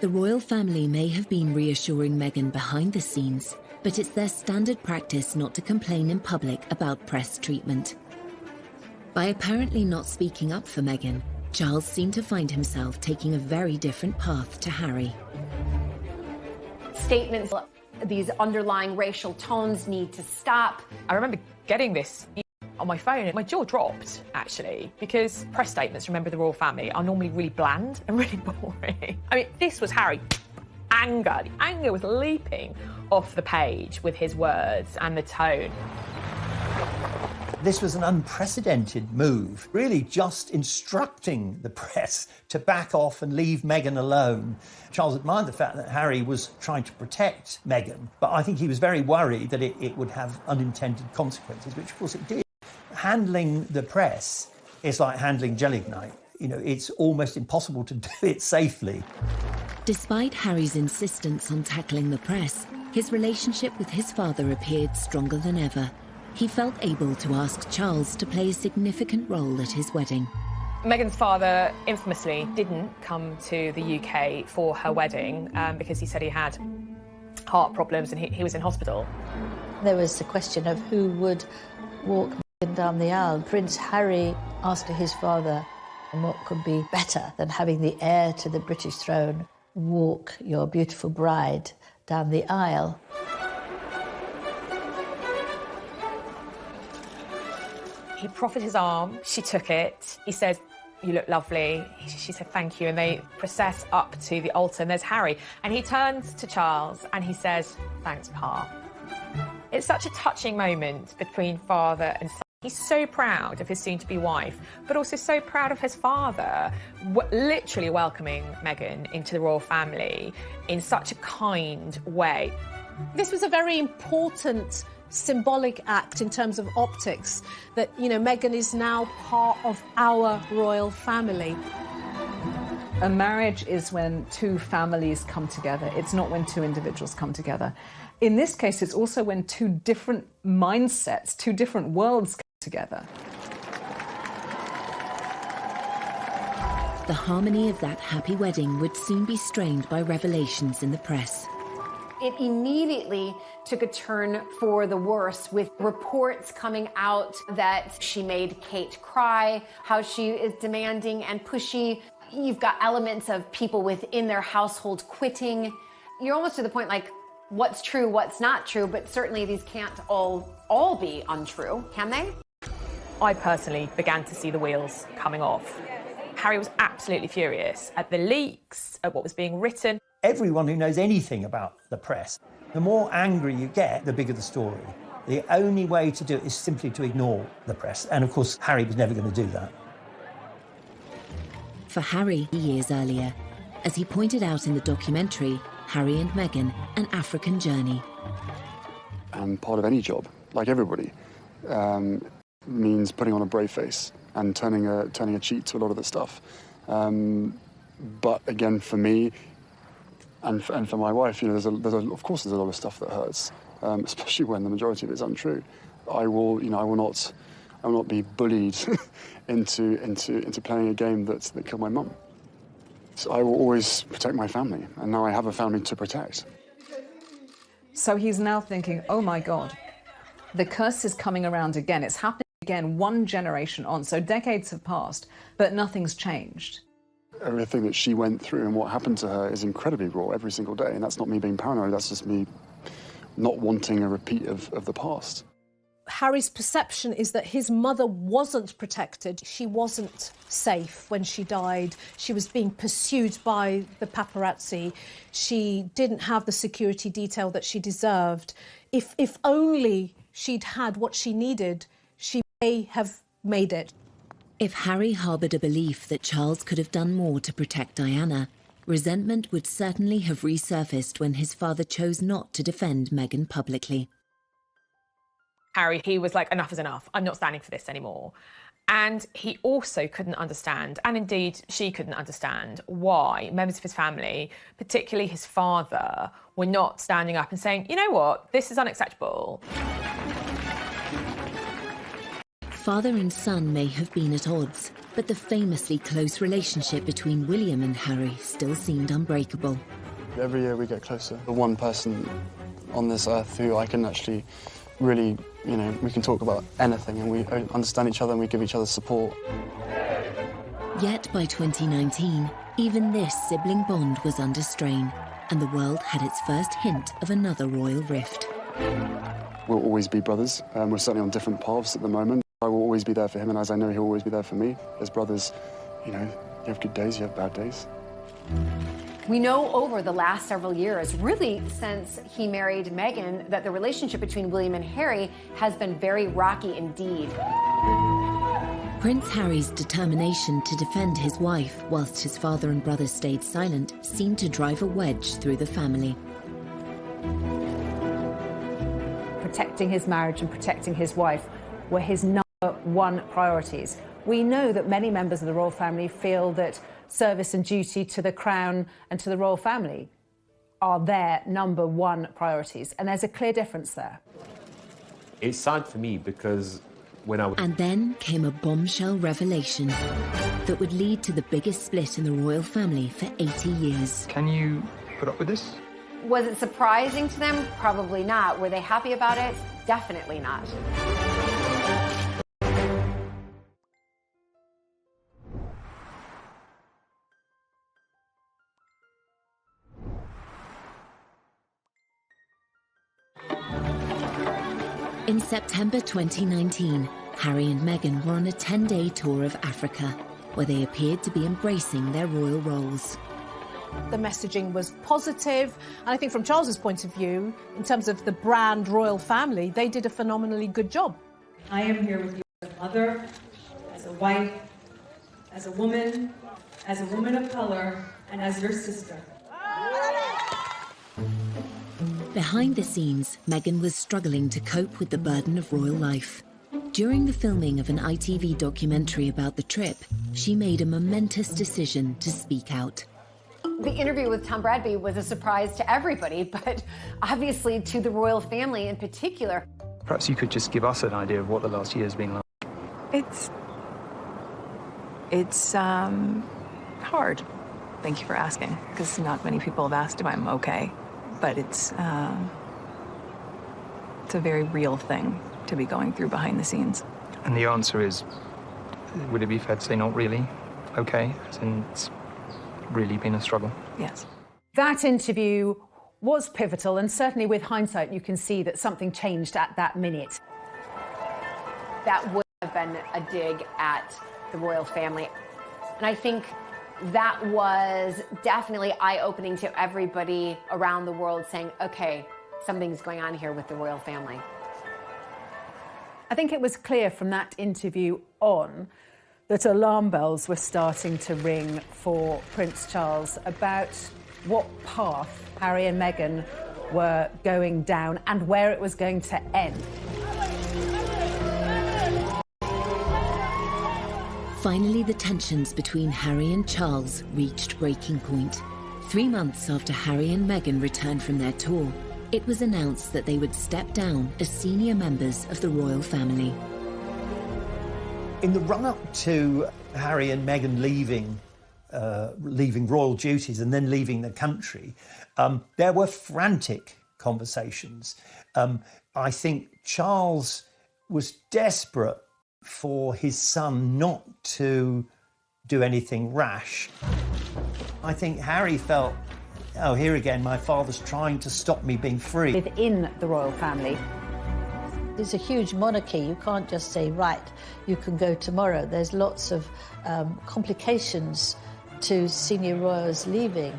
The royal family may have been reassuring Meghan behind the scenes, but it's their standard practice not to complain in public about press treatment. By apparently not speaking up for Meghan, Charles seemed to find himself taking a very different path to Harry. Statements, these underlying racial tones need to stop. I remember getting this on my phone and my jaw dropped, actually, because press statements, remember the royal family, are normally really bland and really boring. I mean, this was Harry. Anger. The anger was leaping off the page with his words and the tone. This was an unprecedented move, really just instructing the press to back off and leave Meghan alone. Charles admired the fact that Harry was trying to protect Meghan, but I think he was very worried that it would have unintended consequences, which of course it did. Handling the press is like handling gelignite. You know, it's almost impossible to do it safely. Despite Harry's insistence on tackling the press, his relationship with his father appeared stronger than ever. He felt able to ask Charles to play a significant role at his wedding. Meghan's father infamously didn't come to the UK for her wedding because he said he had heart problems and he was in hospital. There was the question of who would walk Meghan down the aisle. Prince Harry asked his father, and what could be better than having the heir to the British throne walk your beautiful bride down the aisle? He proffered his arm, she took it. He said, "You look lovely." She said, "Thank you." And they process up to the altar, and there's Harry. And he turns to Charles and he says, "Thanks, Pa." It's such a touching moment between father and son. He's so proud of his soon-to-be wife, but also so proud of his father, literally welcoming Meghan into the royal family in such a kind way. This was a very important symbolic act in terms of optics, that, you know, Meghan is now part of our royal family. A marriage is when two families come together. It's not when two individuals come together. In this case, it's also when two different mindsets, two different worlds come together. The harmony of that happy wedding would soon be strained by revelations in the press. It immediately took a turn for the worse, with reports coming out that she made Kate cry, how she is demanding and pushy. You've got elements of people within their household quitting. You're almost to the point like, what's true, what's not true, but certainly these can't all be untrue, can they? I personally began to see the wheels coming off. Harry was absolutely furious at the leaks, at what was being written. Everyone who knows anything about the press, the more angry you get, the bigger the story. The only way to do it is simply to ignore the press. And of course, Harry was never going to do that. For Harry, years earlier, as he pointed out in the documentary, Harry and Meghan, An African Journey. And part of any job, like everybody, means putting on a brave face and turning a cheek to a lot of the stuff. But again, for me and for my wife, you know, of course there's a lot of stuff that hurts, especially when the majority of it is untrue. I will not be bullied into playing a game that killed my mum. So I will always protect my family, and now I have a family to protect. So he's now thinking, oh my God, the curse is coming around again. It's happening again, one generation on. So decades have passed, but nothing's changed. Everything that she went through and what happened to her is incredibly raw every single day, and that's not me being paranoid, that's just me not wanting a repeat of the past. Harry's perception is that his mother wasn't protected. She wasn't safe when she died. She was being pursued by the paparazzi. She didn't have the security detail that she deserved. If only she'd had what she needed, she may have made it. If Harry harboured a belief that Charles could have done more to protect Diana, resentment would certainly have resurfaced when his father chose not to defend Meghan publicly. Harry, he was like, enough is enough. I'm not standing for this anymore. And he also couldn't understand, and indeed she couldn't understand, why members of his family, particularly his father, were not standing up and saying, you know what, this is unacceptable. Father and son may have been at odds, but the famously close relationship between William and Harry still seemed unbreakable. Every year we get closer. The one person on this earth who I can actually really, you know, we can talk about anything and we understand each other and we give each other support. Yet by 2019, even this sibling bond was under strain, and the world had its first hint of another royal rift. We'll always be brothers. We're certainly on different paths at the moment. I will always be there for him, and as I know he'll always be there for me. As brothers, you know, you have good days, you have bad days. We know over the last several years, really since he married Meghan, that the relationship between William and Harry has been very rocky indeed. Prince Harry's determination to defend his wife whilst his father and brother stayed silent seemed to drive a wedge through the family. Protecting his marriage and protecting his wife were his number one priorities. We know that many members of the royal family feel that service and duty to the crown and to the royal family are their number one priorities, and there's a clear difference there. It's sad for me because when I was... And then came a bombshell revelation that would lead to the biggest split in the royal family for 80 years. Can you put up with this? Was it surprising to them? Probably not. Were they happy about it? Definitely not. In September 2019, Harry and Meghan were on a 10-day tour of Africa, where they appeared to be embracing their royal roles. The messaging was positive, and I think from Charles's point of view, in terms of the brand royal family, they did a phenomenally good job. I am here with you. As a mother, as a wife, as a woman of color, and as your sister. Behind the scenes, Meghan was struggling to cope with the burden of royal life. During the filming of an ITV documentary about the trip, she made a momentous decision to speak out. The interview with Tom Bradby was a surprise to everybody, but obviously to the royal family in particular. Perhaps you could just give us an idea of what the last year has been like. It's hard. Thank you for asking, because not many people have asked if I'm okay. But it's a very real thing to be going through behind the scenes. And the answer is, would it be fair to say not really okay? As in, it's really been a struggle? Yes. That interview was pivotal, and certainly with hindsight, you can see that something changed at that minute. That would have been a dig at the royal family. And I think that was definitely eye-opening to everybody around the world, saying, okay, something's going on here with the royal family. I think it was clear from that interview on that alarm bells were starting to ring for Prince Charles about what path Harry and Meghan were going down and where it was going to end. Finally, the tensions between Harry and Charles reached breaking point. 3 months after Harry and Meghan returned from their tour, it was announced that they would step down as senior members of the royal family. In the run-up to Harry and Meghan leaving royal duties and then leaving the country, there were frantic conversations. I think Charles was desperate for his son not to do anything rash. I think Harry felt, oh, here again, my father's trying to stop me being free. Within the royal family. It's a huge monarchy. You can't just say, right, you can go tomorrow. There's lots of complications to senior royals leaving.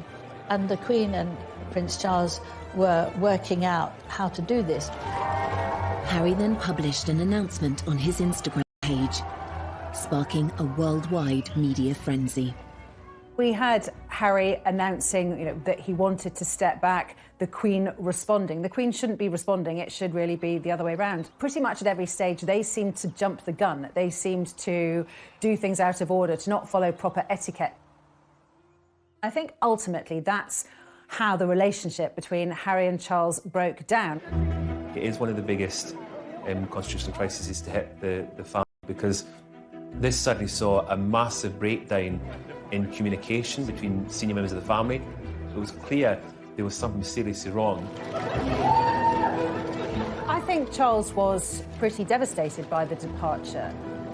And the Queen and Prince Charles were working out how to do this. Harry then published an announcement on his Instagram page, sparking a worldwide media frenzy. We had Harry announcing, that he wanted to step back, the Queen responding. The Queen shouldn't be responding, it should really be the other way around. Pretty much at every stage, they seemed to jump the gun. They seemed to do things out of order, to not follow proper etiquette. I think ultimately that's how the relationship between Harry and Charles broke down. It is one of the biggest constitutional crises to hit the family, because this suddenly saw a massive breakdown in communication between senior members of the family. It was clear there was something seriously wrong. I think Charles was pretty devastated by the departure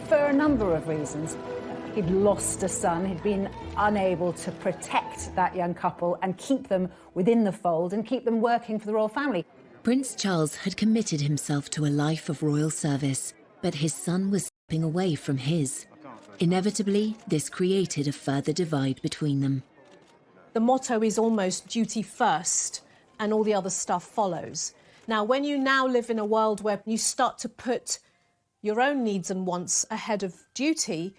for a number of reasons. He'd lost a son, he'd been unable to protect that young couple and keep them within the fold and keep them working for the royal family. Prince Charles had committed himself to a life of royal service, but his son was stepping away from his. Inevitably, this created a further divide between them. The motto is almost duty first and all the other stuff follows. Now, when you now live in a world where you start to put your own needs and wants ahead of duty,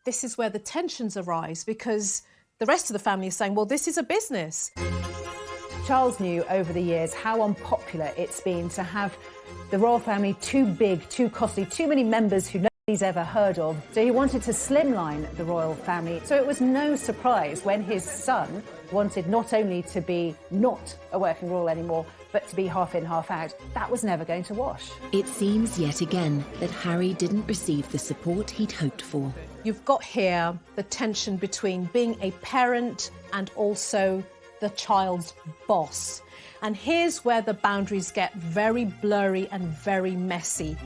this is where the tensions arise, because the rest of the family is saying, well, this is a business. Charles knew over the years how unpopular it's been to have the royal family too big, too costly, too many members who nobody's ever heard of. So he wanted to slimline the royal family. So it was no surprise when his son wanted not only to be not a working royal anymore, but to be half in, half out. That was never going to wash. It seems yet again that Harry didn't receive the support he'd hoped for. You've got here the tension between being a parent and also the child's boss. And here's where the boundaries get very blurry and very messy.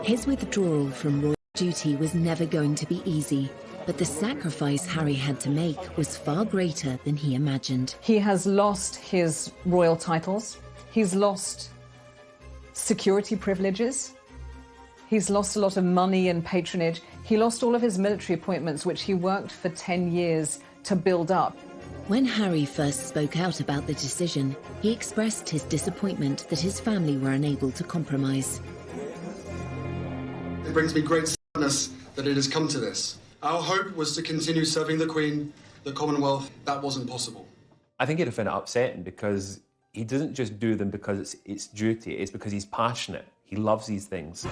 His withdrawal from royal duty was never going to be easy, but the sacrifice Harry had to make was far greater than he imagined. He has lost his royal titles. He's lost security privileges. He's lost a lot of money and patronage. He lost all of his military appointments, which he worked for 10 years to build up. When Harry first spoke out about the decision, he expressed his disappointment that his family were unable to compromise. It brings me great that it has come to this. Our hope was to continue serving the Queen, the Commonwealth. That wasn't possible. I think he'd find it upsetting because he doesn't just do them because it's duty, it's because he's passionate. He loves these things.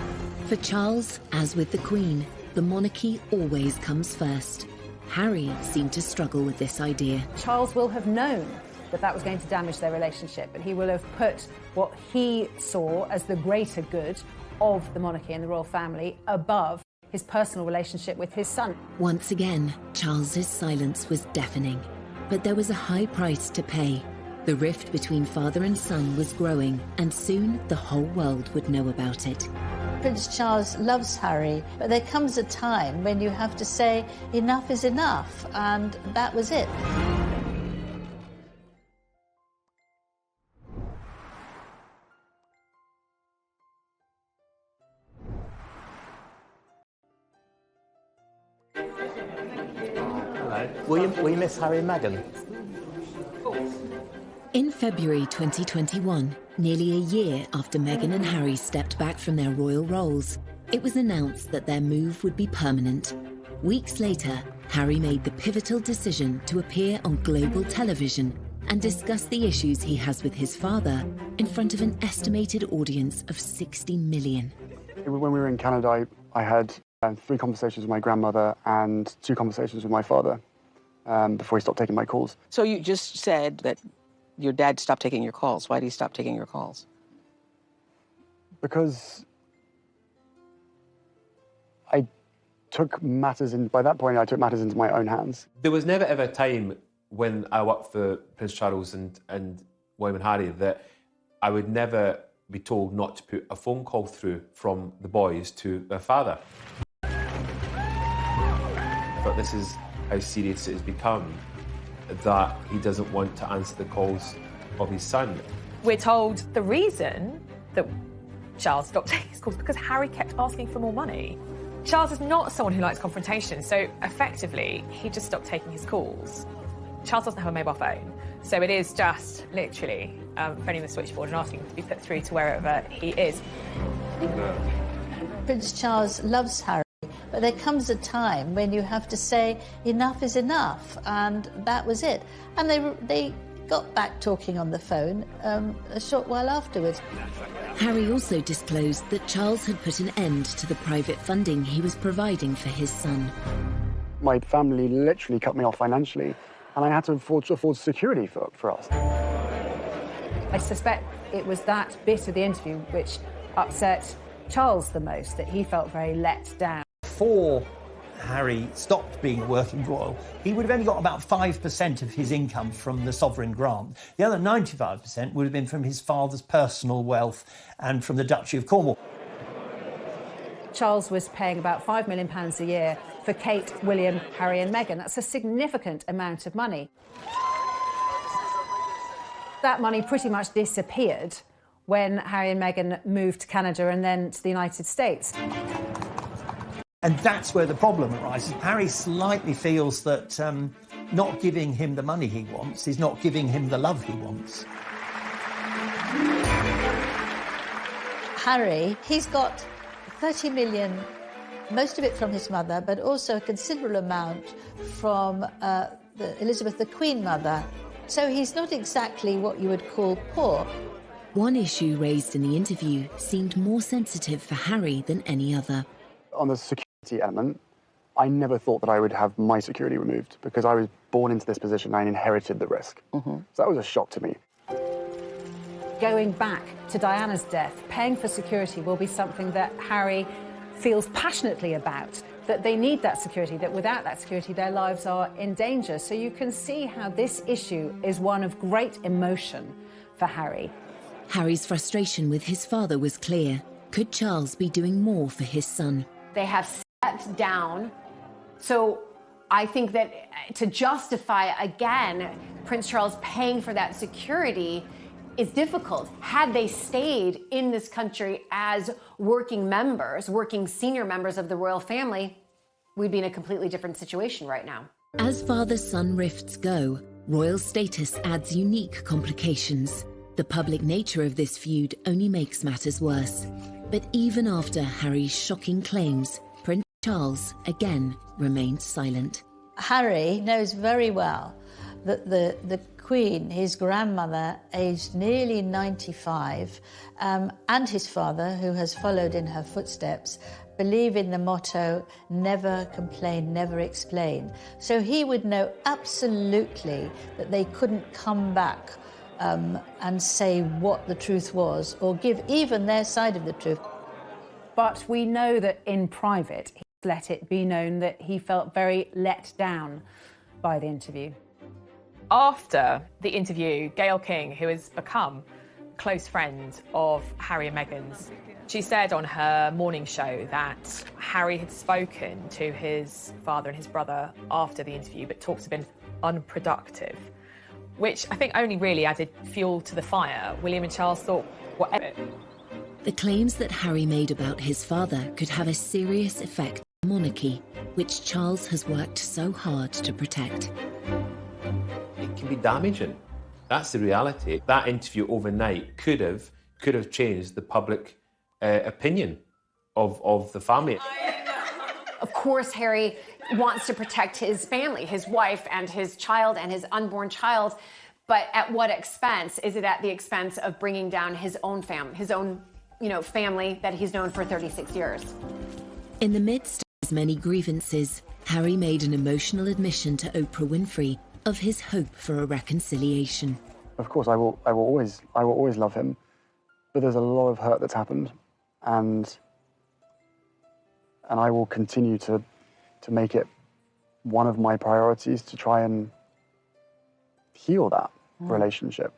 For Charles, as with the Queen, the monarchy always comes first. Harry seemed to struggle with this idea. Charles will have known that that was going to damage their relationship, but he will have put what he saw as the greater good of the monarchy and the royal family above his personal relationship with his son. Once again, Charles's silence was deafening, but there was a high price to pay. The rift between father and son was growing, and soon the whole world would know about it. Prince Charles loves Harry, but there comes a time when you have to say enough is enough, and that was it. Will you miss Harry and Meghan? In February 2021, nearly a year after Meghan and Harry stepped back from their royal roles, it was announced that their move would be permanent. Weeks later, Harry made the pivotal decision to appear on global television and discuss the issues he has with his father in front of an estimated audience of 60 million. When we were in Canada, I had 3 conversations with my grandmother and 2 conversations with my father before he stopped taking my calls. So you just said that your dad stopped taking your calls. Why did he stop taking your calls? Because I took matters in, by that point, I took matters into my own hands. There was never ever a time when I worked for Prince Charles and William and Harry that I would never be told not to put a phone call through from the boys to their father. But this is how serious it has become, that he doesn't want to answer the calls of his son. We're told the reason that Charles stopped taking his calls because Harry kept asking for more money. Charles is not someone who likes confrontation, so effectively, he just stopped taking his calls. Charles doesn't have a mobile phone, so it is just literally phoning the switchboard and asking to be put through to wherever he is. Prince Charles loves Harry, but there comes a time when you have to say enough is enough, and that was it. And they got back talking on the phone a short while afterwards. Harry also disclosed that Charles had put an end to the private funding he was providing for his son. My family literally cut me off financially, and I had to afford security for us. I suspect it was that bit of the interview which upset Charles the most, that he felt very let down. Before Harry stopped being a working royal, he would have only got about 5% of his income from the sovereign grant. The other 95% would have been from his father's personal wealth and from the Duchy of Cornwall. Charles was paying about £5 million a year for Kate, William, Harry and Meghan. That's a significant amount of money. That money pretty much disappeared when Harry and Meghan moved to Canada and then to the United States. And that's where the problem arises. Harry slightly feels that not giving him the money he wants is not giving him the love he wants. Harry, he's got 30 million, most of it from his mother, but also a considerable amount from Elizabeth, the Queen Mother. So he's not exactly what you would call poor. One issue raised in the interview seemed more sensitive for Harry than any other. On the security element, I never thought that I would have my security removed because I was born into this position and I inherited the risk. So that was a shock to me. Going back to Diana's death, paying for security will be something that Harry feels passionately about, that they need that security, that without that security their lives are in danger. So you can see how this issue is one of great emotion for Harry. Harry's frustration with his father was clear. Could Charles be doing more for his son? They have stepped down. So I think that to justify, again, Prince Charles paying for that security is difficult. Had they stayed in this country as working members, working senior members of the royal family, we'd be in a completely different situation right now. As father-son rifts go, royal status adds unique complications. The public nature of this feud only makes matters worse. But even after Harry's shocking claims, Charles, again, remained silent. Harry knows very well that the Queen, his grandmother, aged nearly 95, and his father, who has followed in her footsteps, believe in the motto, never complain, never explain. So he would know absolutely that they couldn't come back and say what the truth was, or give even their side of the truth. But we know that in private, he let it be known that he felt very let down by the interview. After the interview, Gayle King, who has become a close friend of Harry and Meghan's, she said on her morning show that Harry had spoken to his father and his brother after the interview, but talks have been unproductive, which I think only really added fuel to the fire. William and Charles thought, whatever. The claims that Harry made about his father could have a serious effect on the monarchy, which Charles has worked so hard to protect. It can be damaging. That's the reality. That interview overnight could have changed the public opinion of the family. Of course, Harry wants to protect his family, his wife and his child and his unborn child, but at what expense? Is it at the expense of bringing down his own family, family that he's known for 36 years? In the midst of his many grievances, Harry made an emotional admission to Oprah Winfrey of his hope for a reconciliation. Of course, I will always love him, but there's a lot of hurt that's happened, and I will continue to make it one of my priorities to try and heal that relationship.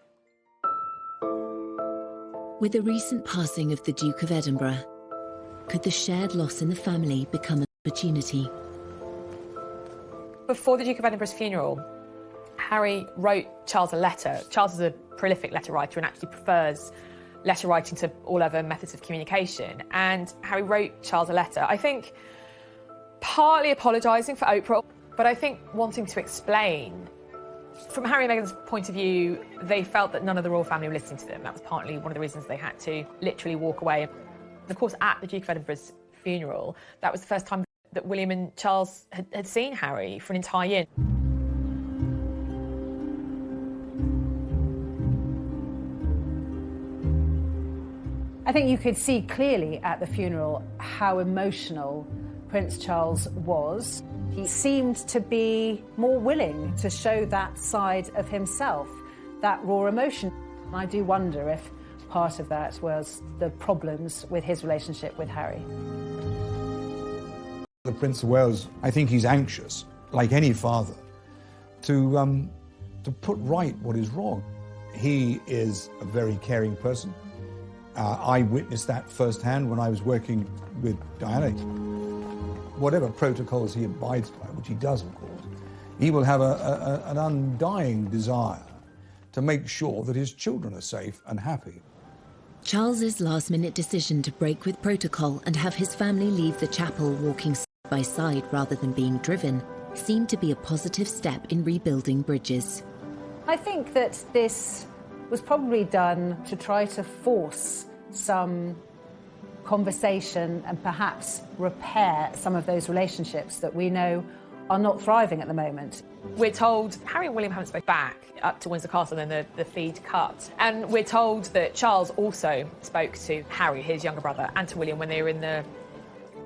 With the recent passing of the Duke of Edinburgh, could the shared loss in the family become an opportunity? Before the Duke of Edinburgh's funeral, Harry wrote Charles a letter. Charles is a prolific letter writer and actually prefers letter writing to all other methods of communication. And Harry wrote Charles a letter, I think partly apologising for Oprah, but I think wanting to explain. From Harry and Meghan's point of view, they felt that none of the royal family were listening to them. That was partly one of the reasons they had to literally walk away. And of course, at the Duke of Edinburgh's funeral, that was the first time that William and Charles had seen Harry for an entire year. I think you could see clearly at the funeral how emotional Prince Charles was. He seemed to be more willing to show that side of himself, that raw emotion. And I do wonder if part of that was the problems with his relationship with Harry. The Prince of Wales, I think he's anxious, like any father, to put right what is wrong. He is a very caring person. I witnessed that firsthand when I was working with Diana. Whatever protocols he abides by, which he does, of course, he will have an undying desire to make sure that his children are safe and happy. Charles's last-minute decision to break with protocol and have his family leave the chapel walking side by side rather than being driven seemed to be a positive step in rebuilding bridges. I think that this was probably done to try to force some conversation and perhaps repair some of those relationships that we know are not thriving at the moment. We're told Harry and William haven't spoken back up to Windsor Castle, and then the feed cut. And we're told that Charles also spoke to Harry, his younger brother, and to William when they were in the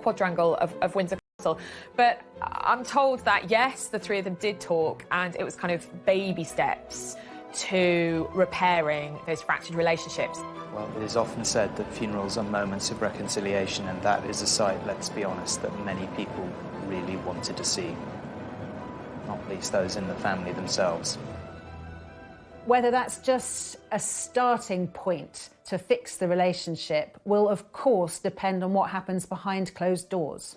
quadrangle of Windsor Castle. But I'm told that, yes, the three of them did talk, and it was kind of baby steps to repairing those fractured relationships. Well, it is often said that funerals are moments of reconciliation, and that is a sight, let's be honest, that many people really wanted to see, not least those in the family themselves. Whether that's just a starting point to fix the relationship will, of course, depend on what happens behind closed doors.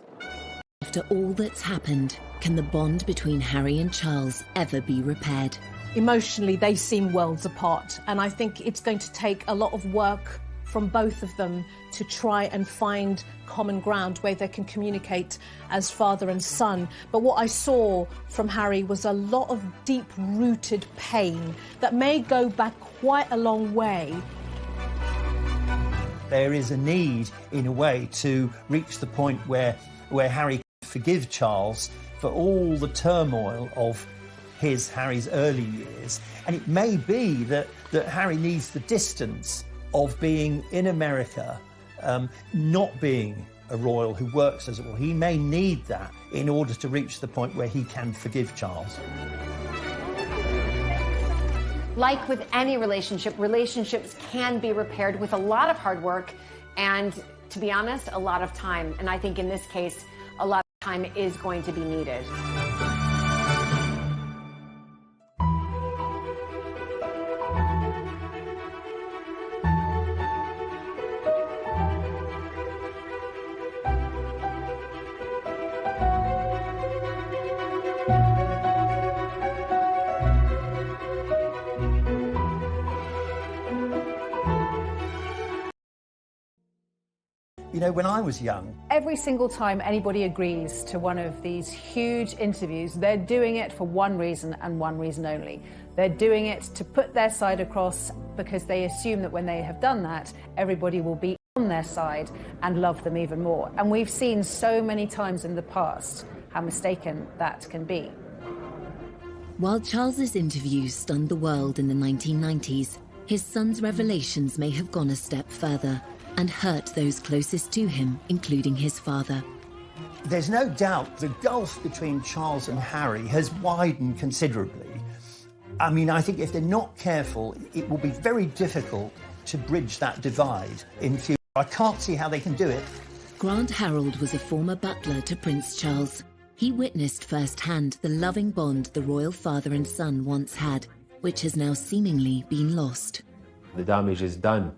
After all that's happened, can the bond between Harry and Charles ever be repaired? Emotionally, they seem worlds apart, and I think it's going to take a lot of work from both of them to try and find common ground where they can communicate as father and son. But what I saw from Harry was a lot of deep-rooted pain that may go back quite a long way. There is a need, in a way, to reach the point where Harry forgive Charles for all the turmoil of Harry's early years. And it may be that Harry needs the distance of being in America, not being a royal who works as a royal. He may need that in order to reach the point where he can forgive Charles. Like with any relationship, relationships can be repaired with a lot of hard work and, to be honest, a lot of time. And I think in this case, a lot of time is going to be needed. You know, when I was young... Every single time anybody agrees to one of these huge interviews, they're doing it for one reason and one reason only. They're doing it to put their side across because they assume that when they have done that, everybody will be on their side and love them even more. And we've seen so many times in the past how mistaken that can be. While Charles's interviews stunned the world in the 1990s, his son's revelations may have gone a step further and hurt those closest to him, including his father. There's no doubt the gulf between Charles and Harry has widened considerably. I mean, I think if they're not careful, it will be very difficult to bridge that divide in future. I can't see how they can do it. Grant Harold was a former butler to Prince Charles. He witnessed firsthand the loving bond the royal father and son once had, which has now seemingly been lost. The damage is done,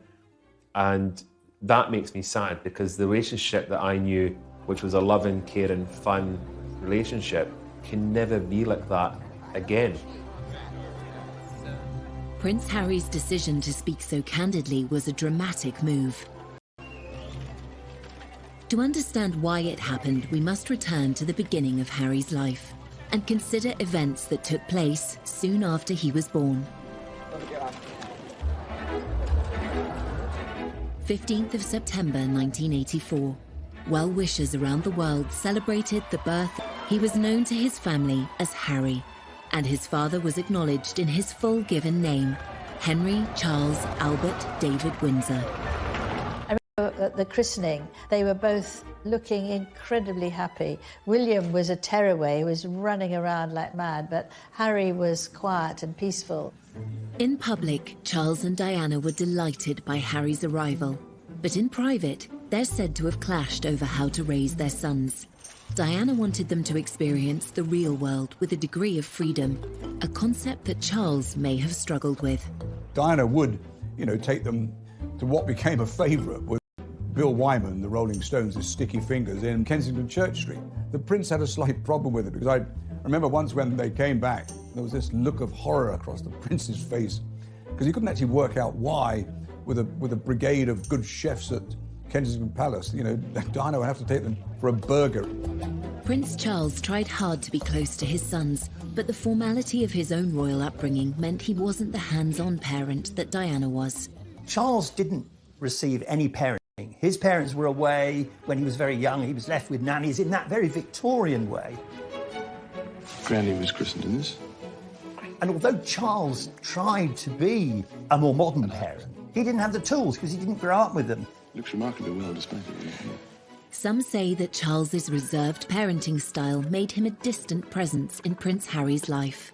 and that makes me sad because the relationship that I knew, which was a loving, caring, fun relationship, can never be like that again. Prince Harry's decision to speak so candidly was a dramatic move. To understand why it happened, we must return to the beginning of Harry's life and consider events that took place soon after he was born. 15th of September 1984. Well-wishers around the world celebrated the birth. He was known to his family as Harry, and his father was acknowledged in his full given name, Henry Charles Albert David Windsor. I remember at the christening, they were both looking incredibly happy. William was a tearaway, he was running around like mad, but Harry was quiet and peaceful. In public, Charles and Diana were delighted by Harry's arrival, but in private, they're said to have clashed over how to raise their sons. Diana wanted them to experience the real world with a degree of freedom, a concept that Charles may have struggled with. Diana would, take them to what became a favourite with Bill Wyman, the Rolling Stones' Sticky Fingers in Kensington Church Street. The Prince had a slight problem with it because I remember once when they came back, there was this look of horror across the Prince's face because he couldn't actually work out why, with a brigade of good chefs at Kensington Palace, Diana would have to take them for a burger. Prince Charles tried hard to be close to his sons, but the formality of his own royal upbringing meant he wasn't the hands-on parent that Diana was. Charles didn't receive any parenting. His parents were away when he was very young. He was left with nannies in that very Victorian way. Granny was christened in this. And although Charles tried to be a more modern parent, he didn't have the tools because he didn't grow up with them. Looks remarkably well despite it. Some say that Charles's reserved parenting style made him a distant presence in Prince Harry's life.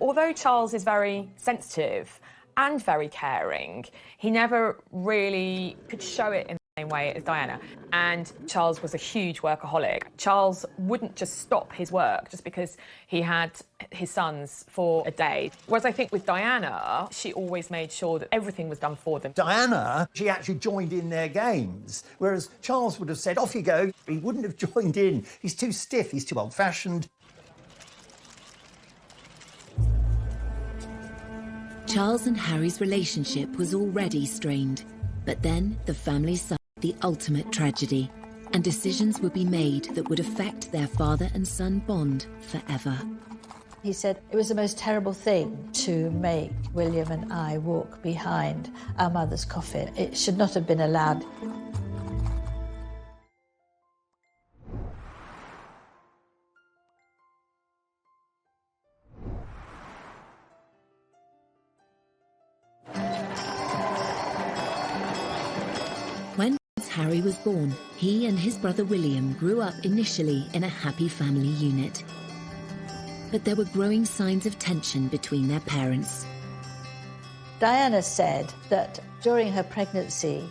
Although Charles is very sensitive and very caring, he never really could show it in the same way as Diana. And Charles was a huge workaholic. Charles wouldn't just stop his work just because he had his sons for a day. Whereas I think with Diana, she always made sure that everything was done for them. Diana, she actually joined in their games, whereas Charles would have said, off you go. He wouldn't have joined in. He's too stiff, he's too old-fashioned. Charles and Harry's relationship was already strained, but then the family suffered the ultimate tragedy, and decisions would be made that would affect their father and son bond forever. He said it was the most terrible thing to make William and I walk behind our mother's coffin. It should not have been allowed. Harry was born, he and his brother William grew up initially in a happy family unit. But there were growing signs of tension between their parents. Diana said that during her pregnancy,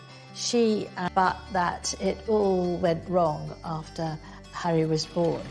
but that it all went wrong after Harry was born.